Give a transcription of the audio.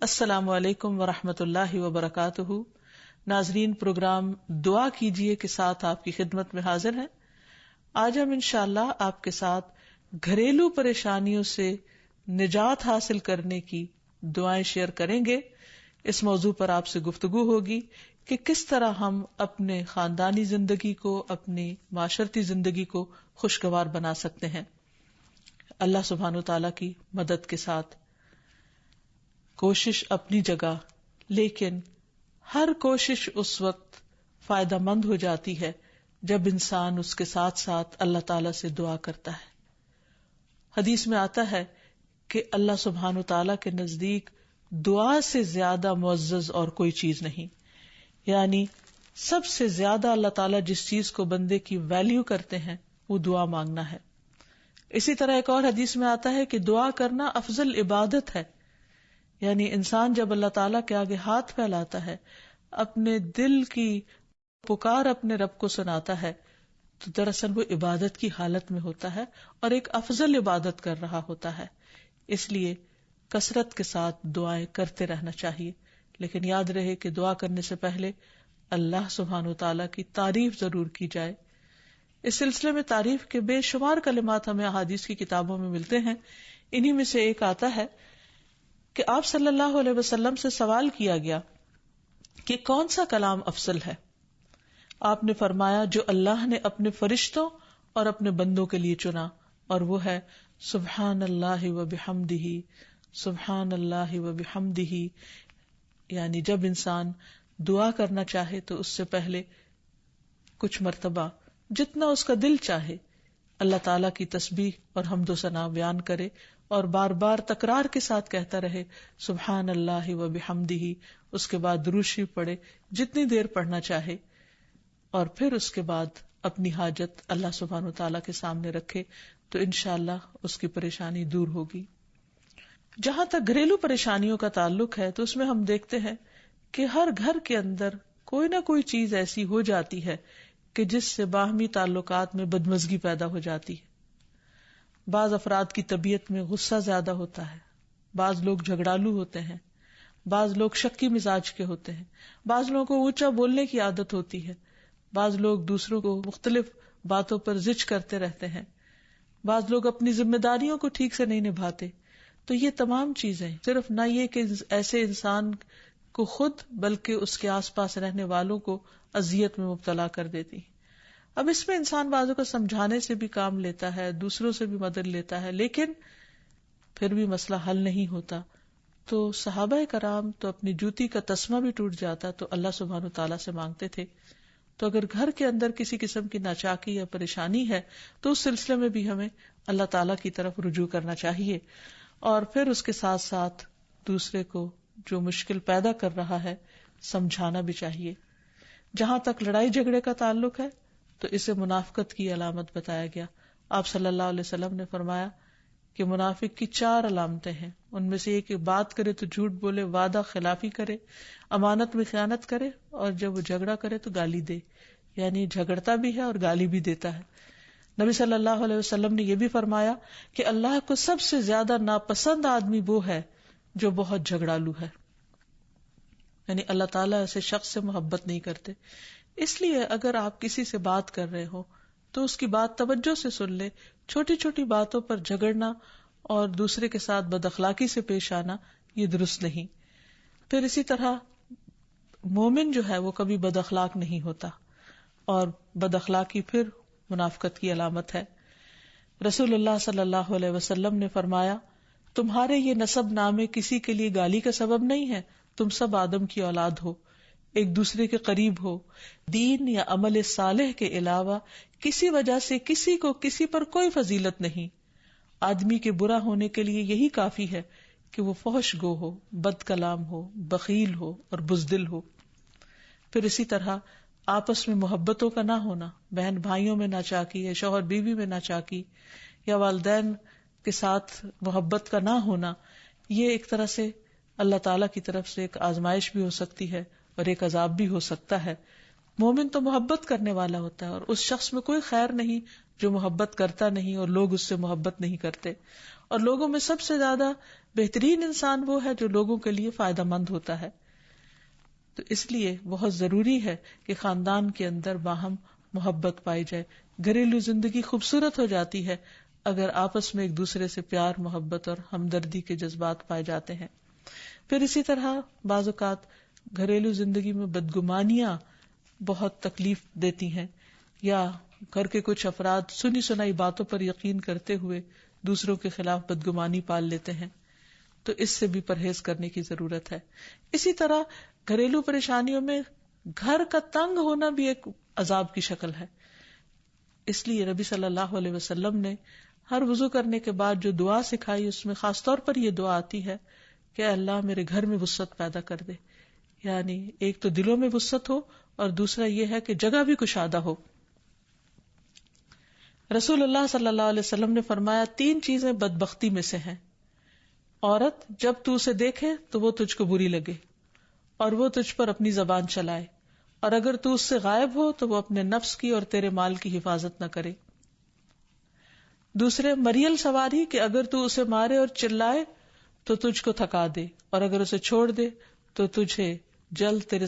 السلام علیکم ورحمۃ اللہ وبرکاتہ۔ ناظرین، پروگرام دعا کیجیے کے ساتھ آپ کی خدمت میں حاضر ہیں۔ آج ہم انشاءاللہ آپ کے ساتھ گھریلو پریشانیوں سے نجات حاصل کرنے کی دعائیں شیئر کریں گے۔ اس موضوع پر آپ سے گفتگو ہوگی کہ کس طرح ہم اپنے خاندانی زندگی کو، اپنی معاشرتی زندگی کو خوشگوار بنا سکتے ہیں اللہ سبحانہ وتعالی کی مدد کے ساتھ۔ کوشش اپنی جگہ، لیکن ہر کوشش اس وقت فائدہ مند ہو جاتی ہے جب انسان اس کے ساتھ ساتھ اللہ تعالی سے دعا کرتا ہے۔ حدیث میں آتا ہے کہ اللہ سبحانہ وتعالی کے نزدیک دعا سے زیادہ معزز اور کوئی چیز نہیں، یعنی سب سے زیادہ اللہ تعالیٰ جس چیز کو بندے کی ویلیو کرتے ہیں وہ دعا مانگنا ہے۔ اسی طرح ایک اور حدیث میں آتا ہے کہ دعا کرنا افضل عبادت ہے، یعنی انسان جب اللہ تعالیٰ کے آگے ہاتھ پھیلاتا ہے، اپنے دل کی پکار اپنے رب کو سناتا ہے، تو دراصل وہ عبادت کی حالت میں ہوتا ہے اور ایک افضل عبادت کر رہا ہوتا ہے۔ اس لیے کثرت کے ساتھ دعائیں کرتے رہنا چاہیے، لیکن یاد رہے کہ دعا کرنے سے پہلے اللہ سبحانہ وتعالیٰ کی تعریف ضرور کی جائے۔ اس سلسلے میں تعریف کے بے شمار کلمات ہمیں احادیث کی کتابوں میں ملتے ہیں۔ انہی میں سے ایک آتا ہے کہ آپ صلی اللہ علیہ وسلم سے سوال کیا گیا کہ کون سا کلام افضل ہے؟ آپ نے فرمایا جو اللہ نے اپنے فرشتوں اور اپنے بندوں کے لیے چنا، اور وہ ہے سبحان اللہ و بحمدہ، سبحان اللہ و بحمدہ۔ یعنی جب انسان دعا کرنا چاہے تو اس سے پہلے کچھ مرتبہ جتنا اس کا دل چاہے اللہ تعالیٰ کی تسبیح اور حمد و ثنا بیان کرے، اور بار بار تکرار کے ساتھ کہتا رہے سبحان اللہ و بحمدہ۔ اس کے بعد درود شریف پڑھے جتنی دیر پڑھنا چاہے، اور پھر اس کے بعد اپنی حاجت اللہ سبحانہ وتعالیٰ کے سامنے رکھے تو انشاءاللہ اس کی پریشانی دور ہوگی۔ جہاں تک گھریلو پریشانیوں کا تعلق ہے تو اس میں ہم دیکھتے ہیں کہ ہر گھر کے اندر کوئی نہ کوئی چیز ایسی ہو جاتی ہے کہ جس سے باہمی تعلقات میں بدمزگی پیدا ہو جاتی ہے۔ بعض افراد کی طبیعت میں غصہ زیادہ ہوتا ہے، بعض لوگ جھگڑالو ہوتے ہیں، بعض لوگ شکی مزاج کے ہوتے ہیں، بعض لوگوں کو اونچا بولنے کی عادت ہوتی ہے، بعض لوگ دوسروں کو مختلف باتوں پر زج کرتے رہتے ہیں، بعض لوگ اپنی ذمہ داریوں کو ٹھیک سے نہیں نبھاتے۔ تو یہ تمام چیزیں صرف نہ یہ کہ ایسے انسان کو خود بلکہ اس کے آس پاس رہنے والوں کو اذیت میں مبتلا کر دیتی۔ اب اس میں انسان بعضوں کو سمجھانے سے بھی کام لیتا ہے، دوسروں سے بھی مدد لیتا ہے، لیکن پھر بھی مسئلہ حل نہیں ہوتا۔ تو صحابہ کرام تو اپنی جوتی کا تسمہ بھی ٹوٹ جاتا تو اللہ سبحانہ تعالیٰ سے مانگتے تھے۔ تو اگر گھر کے اندر کسی قسم کی ناچاکی یا پریشانی ہے تو اس سلسلے میں بھی ہمیں اللہ تعالیٰ کی طرف رجوع کرنا چاہیے، اور پھر اس کے ساتھ ساتھ دوسرے کو جو مشکل پیدا کر رہا ہے سمجھانا بھی چاہیے۔ جہاں تک لڑائی جھگڑے کا تعلق ہے تو اسے منافقت کی علامت بتایا گیا۔ آپ صلی اللہ علیہ وسلم نے فرمایا کہ منافق کی 4 علامتیں ہیں، ان میں سے ایک بات کرے تو جھوٹ بولے، وعدہ خلافی کرے، امانت میں خیانت کرے، اور جب وہ جھگڑا کرے تو گالی دے، یعنی جھگڑتا بھی ہے اور گالی بھی دیتا ہے۔ نبی صلی اللہ علیہ وسلم نے یہ بھی فرمایا کہ اللہ کو سب سے زیادہ ناپسند آدمی وہ ہے جو بہت جھگڑالو ہے، یعنی اللہ تعالیٰ ایسے شخص سے محبت نہیں کرتے۔ اس لیے اگر آپ کسی سے بات کر رہے ہو تو اس کی بات توجہ سے سن لے۔ چھوٹی چھوٹی باتوں پر جھگڑنا اور دوسرے کے ساتھ بد اخلاقی سے پیش آنا یہ درست نہیں۔ پھر اسی طرح مومن جو ہے وہ کبھی بد اخلاق نہیں ہوتا، اور بد اخلاقی پھر منافقت کی علامت ہے۔ رسول اللہ صلی اللہ علیہ وسلم نے فرمایا تمہارے یہ نسب نامے کسی کے لیے گالی کا سبب نہیں ہے، تم سب آدم کی اولاد ہو، ایک دوسرے کے قریب ہو، دین یا عمل صالح کے علاوہ کسی وجہ سے کسی کو کسی پر کوئی فضیلت نہیں۔ آدمی کے برا ہونے کے لیے یہی کافی ہے کہ وہ فحش گو ہو، بد کلام ہو، بخیل ہو اور بزدل ہو۔ پھر اسی طرح آپس میں محبتوں کا نہ ہونا، بہن بھائیوں میں ناچاکی یا شوہر بیوی میں ناچاکی یا والدین کے ساتھ محبت کا نہ ہونا، یہ ایک طرح سے اللہ تعالیٰ کی طرف سے ایک آزمائش بھی ہو سکتی ہے اور ایک عذاب بھی ہو سکتا ہے۔ مومن تو محبت کرنے والا ہوتا ہے، اور اس شخص میں کوئی خیر نہیں جو محبت کرتا نہیں اور لوگ اس سے محبت نہیں کرتے. اور لوگوں میں سب سے زیادہ بہترین انسان وہ ہے جو لوگوں کے لیے فائدہ مند ہوتا ہے. تو اس لیے بہت ضروری ہے کہ خاندان کے اندر باہم محبت پائی جائے. گھریلو زندگی خوبصورت ہو جاتی ہے اگر آپس میں ایک دوسرے سے پیار، محبت اور ہمدردی کے جذبات پائے جاتے ہیں. پھر اسی طرح بعض اوقات گھریلو زندگی میں بدگمانیاں بہت تکلیف دیتی ہیں، یا گھر کے کچھ افراد سنی سنائی باتوں پر یقین کرتے ہوئے دوسروں کے خلاف بدگمانی پال لیتے ہیں. تو اس سے بھی پرہیز کرنے کی ضرورت ہے. اسی طرح گھریلو پریشانیوں میں گھر کا تنگ ہونا بھی ایک عذاب کی شکل ہے. اس لیے نبی صلی اللہ علیہ وسلم نے ہر وضو کرنے کے بعد جو دعا سکھائی اس میں خاص طور پر یہ دعا آتی ہے کہ اللہ میرے گھر میں وسعت پیدا کر دے. یعنی ایک تو دلوں میں وسعت ہو اور دوسرا یہ ہے کہ جگہ بھی کشادہ ہو. رسول اللہ صلی اللہ علیہ وسلم نے فرمایا 3 چیزیں بدبختی میں سے ہیں. عورت جب تو اسے دیکھے تو وہ تجھ کو بری لگے اور وہ تجھ پر اپنی زبان چلائے، اور اگر تو اس سے غائب ہو تو وہ اپنے نفس کی اور تیرے مال کی حفاظت نہ کرے. دوسرے مریل سواری کہ اگر تو اسے مارے اور چلائے تو تجھ کو تھکا دے، اور اگر اسے چھوڑ دے تو تجھے جلد تیرے